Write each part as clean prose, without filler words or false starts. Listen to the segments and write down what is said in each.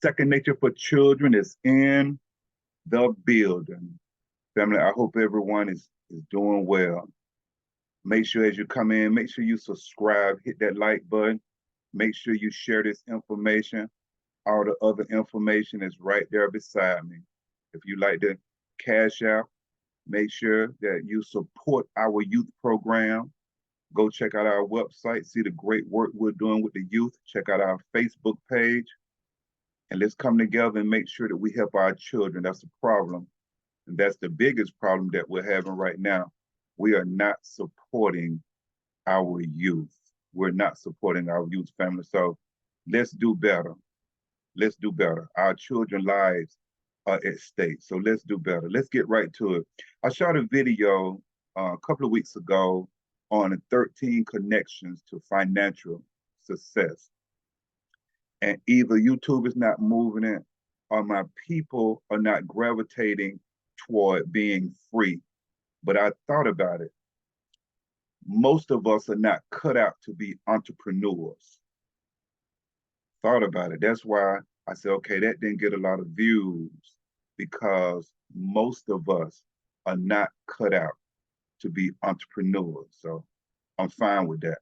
Second Nature for Children is in the building. Family, I hope everyone is doing well. Make sure as you come in, make sure you subscribe, hit that like button. Make sure you share this information. All the other information is right there beside me. If you like to cash out, make sure that you support our youth program. Go check out our website, see the great work we're doing with the youth. Check out our Facebook page. And let's come together and make sure that we help our children. That's the problem. And that's the biggest problem that we're having right now. We are not supporting our youth. We're not supporting our youth family. So let's do better. Let's do better. Our children's lives are at stake. So let's do better. Let's get right to it. I shot a video a couple of weeks ago on 13 connections to financial success. And either YouTube is not moving it or my people are not gravitating toward being free. But I thought about it. Most of us are not cut out to be entrepreneurs. Thought about it. That's why I said, okay, that didn't get a lot of views because most of us are not cut out to be entrepreneurs. So I'm fine with that.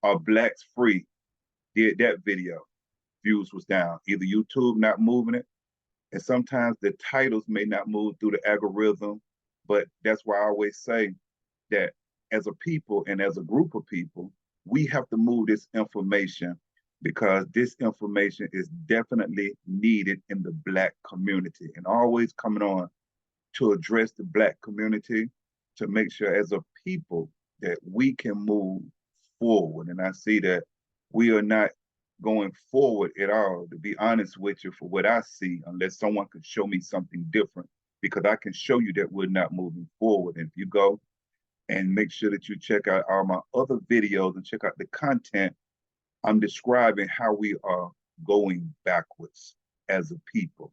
Are Blacks Free did that video. Views was down. Either YouTube not moving it, and sometimes the titles may not move through the algorithm, but that's why I always say that as a people and as a group of people, we have to move this information because this information is definitely needed in the Black community and always coming on to address the Black community to make sure as a people that we can move forward. And I see that we are not going forward at all, to be honest with you, for what I see, unless someone can show me something different, because I can show you that we're not moving forward. And if you go and make sure that you check out all my other videos and check out the content, I'm describing how we are going backwards as a people.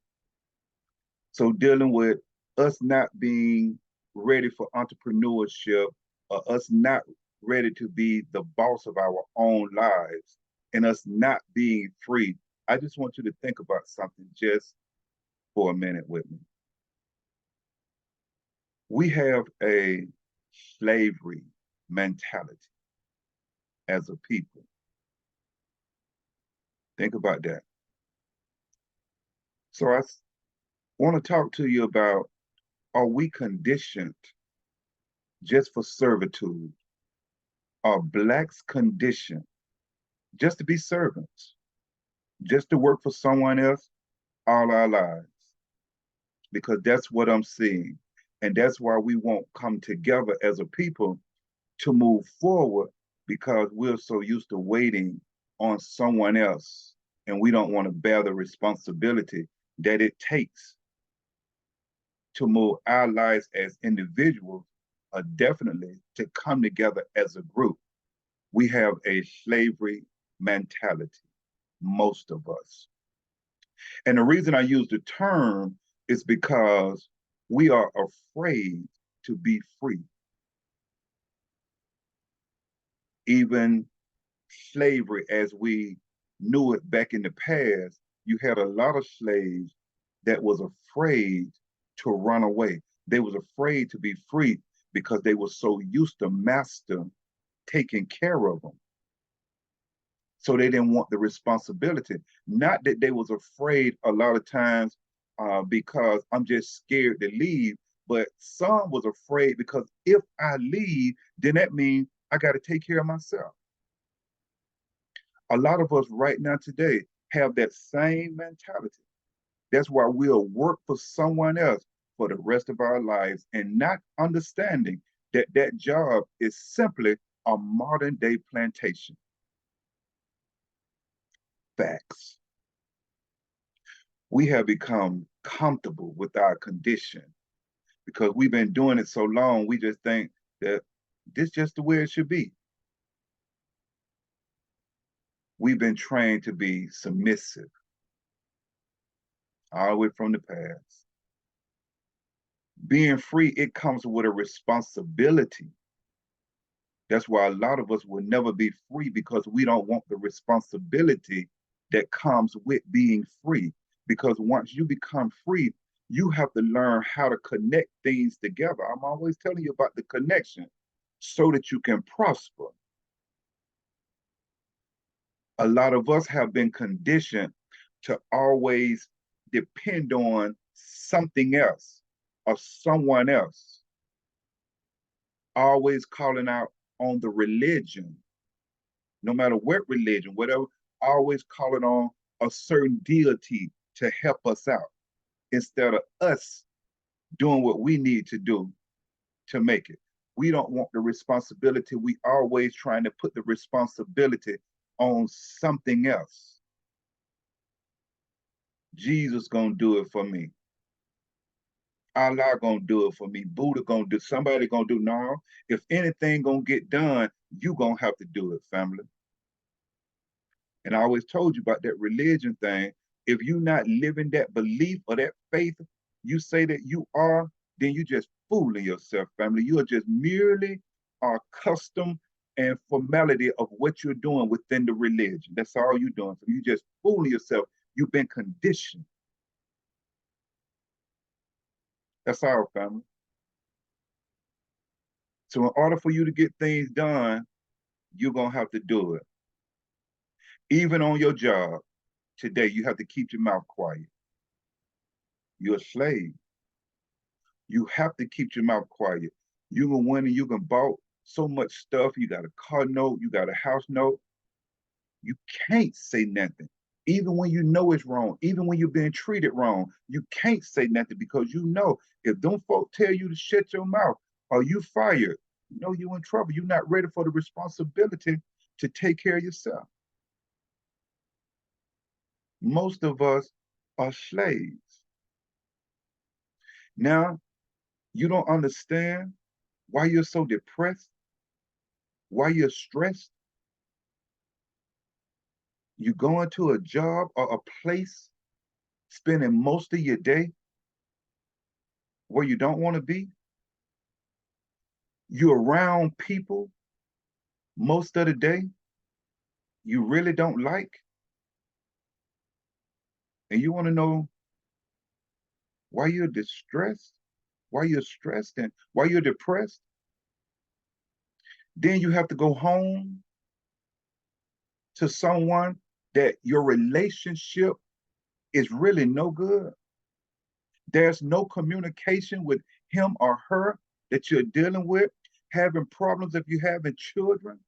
So dealing with us not being ready for entrepreneurship, or us not ready to be the boss of our own lives, and us not being free, I just want you to think about something just for a minute with me. We have a slavery mentality as a people. Think about that. So I want to talk to you about, are we conditioned just for servitude? Are Blacks conditioned just to be servants, just to work for someone else all our lives? Because that's what I'm seeing. And that's why we won't come together as a people to move forward, because we're so used to waiting on someone else. And we don't want to bear the responsibility that it takes to move our lives as individuals, or definitely to come together as a group. We have a slavery mentality, most of us. And the reason I use the term is because we are afraid to be free. Even slavery as we knew it back in the past, you had a lot of slaves that was afraid to run away. They was afraid to be free because they were so used to master taking care of them. So they didn't want the responsibility. Not that they was afraid a lot of times because I'm just scared to leave, but some was afraid because if I leave, then that means I got to take care of myself. A lot of us right now today have that same mentality. That's why we'll work for someone else for the rest of our lives and not understanding that that job is simply a modern day plantation. Facts. We have become comfortable with our condition because we've been doing it so long, we just think that this is just the way it should be. We've been trained to be submissive all the way from the past. Being free, it comes with a responsibility. That's why a lot of us will never be free, because we don't want the responsibility that comes with being free. Because once you become free, you have to learn how to connect things together. I'm always telling you about the connection so that you can prosper. A lot of us have been conditioned to always depend on something else or someone else, always calling out on the religion, no matter what religion, whatever, always calling on a certain deity to help us out instead of us doing what we need to do to make it. We don't want the responsibility. We always trying to put the responsibility on something else. Jesus gonna do it for me. Allah gonna do it for me. Buddha gonna do. Somebody gonna do. No, if anything gonna get done, you gonna have to do it, family. And I always told you about that religion thing. If you're not living that belief or that faith, you say that you are, then you just fooling yourself, family. You are just merely a custom and formality of what you're doing within the religion. That's all you're doing. So you just fooling yourself. You've been conditioned. That's our family. So in order for you to get things done, you're gonna have to do it. Even on your job today, you have to keep your mouth quiet. You're a slave. You have to keep your mouth quiet. You can win and you can bought so much stuff. You got a car note, you got a house note. You can't say nothing. Even when you know it's wrong, even when you're being treated wrong, you can't say nothing because you know if them folk tell you to shut your mouth or you fired, you know you're in trouble. You're not ready for the responsibility to take care of yourself. Most of us are slaves. Now, you don't understand why you're so depressed, why you're stressed. You go into a job or a place, spending most of your day where you don't want to be. You're around people most of the day you really don't like. And you want to know why you're distressed, why you're stressed, and why you're depressed. Then you have to go home to someone that your relationship is really no good. There's no communication with him or her that you're dealing with, having problems if you're having children.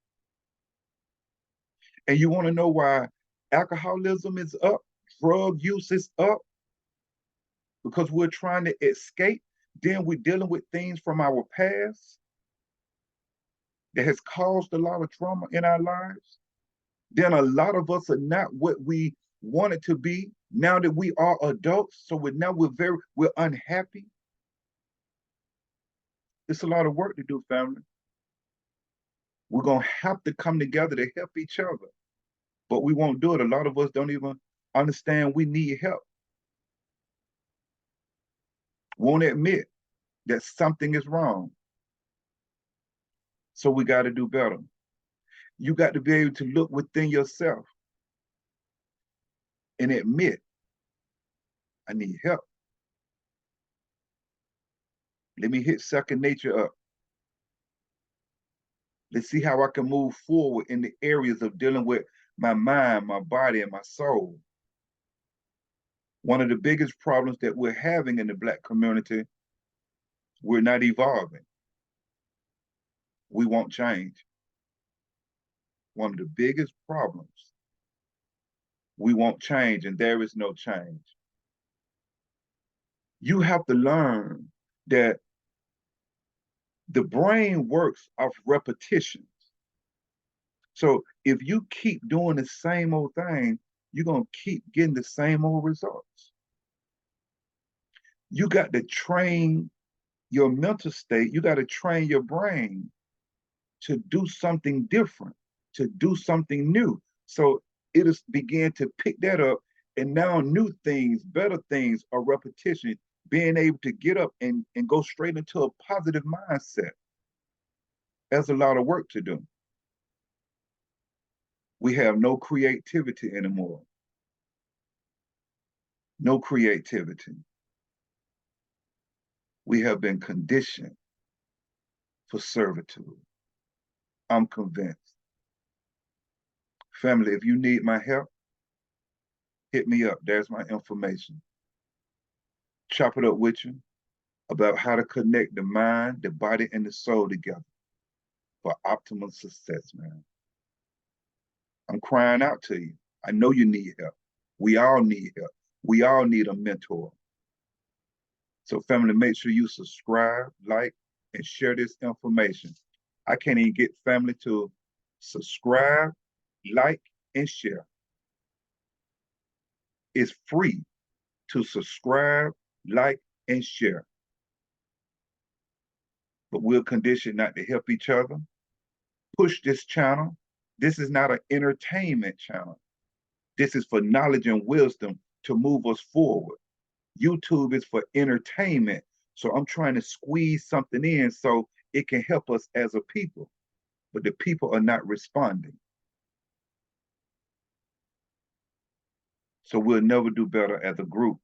And you want to know why alcoholism is up, drug use is up, because we're trying to escape. Then we're dealing with things from our past that has caused a lot of trauma in our lives. Then a lot of us are not what we wanted to be now that we are adults. So we're unhappy. It's a lot of work to do, family. We're gonna have to come together to help each other, but we won't do it. A lot of us don't even understand we need help. Won't admit that something is wrong. So we got to do better. You got to be able to look within yourself and admit, I need help. Let me hit second nature up. Let's see how I can move forward in the areas of dealing with my mind, my body, and my soul. One of the biggest problems that we're having in the Black community, we're not evolving. We won't change. One of the biggest problems, we won't change, and there is no change. You have to learn that the brain works off repetitions. So if you keep doing the same old thing, you're going to keep getting the same old results. You got to train your mental state. You got to train your brain to do something different, to do something new. So it is begin to pick that up. And now new things, better things are repetition, being able to get up and go straight into a positive mindset. There's a lot of work to do. We have no creativity anymore. no creativity. We have been conditioned for servitude. I'm convinced. Family, if you need my help, hit me up. There's my information. Chop it up with you about how to connect the mind, the body, and the soul together for optimal success, man. I'm crying out to you. I know you need help. We all need help. We all need a mentor. So family, make sure you subscribe, like, and share this information. I can't even get family to subscribe, like, and share. It's free to subscribe, like, and share. But we're conditioned not to help each other. Push this channel. This is not an entertainment channel. This is for knowledge and wisdom to move us forward. YouTube is for entertainment. So I'm trying to squeeze something in so it can help us as a people. But the people are not responding. So we'll never do better as a group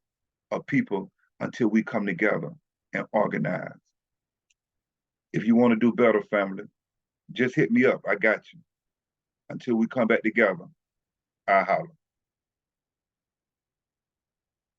of people until we come together and organize. If you want to do better, family, just hit me up. I got you. Until we come back together, I holler.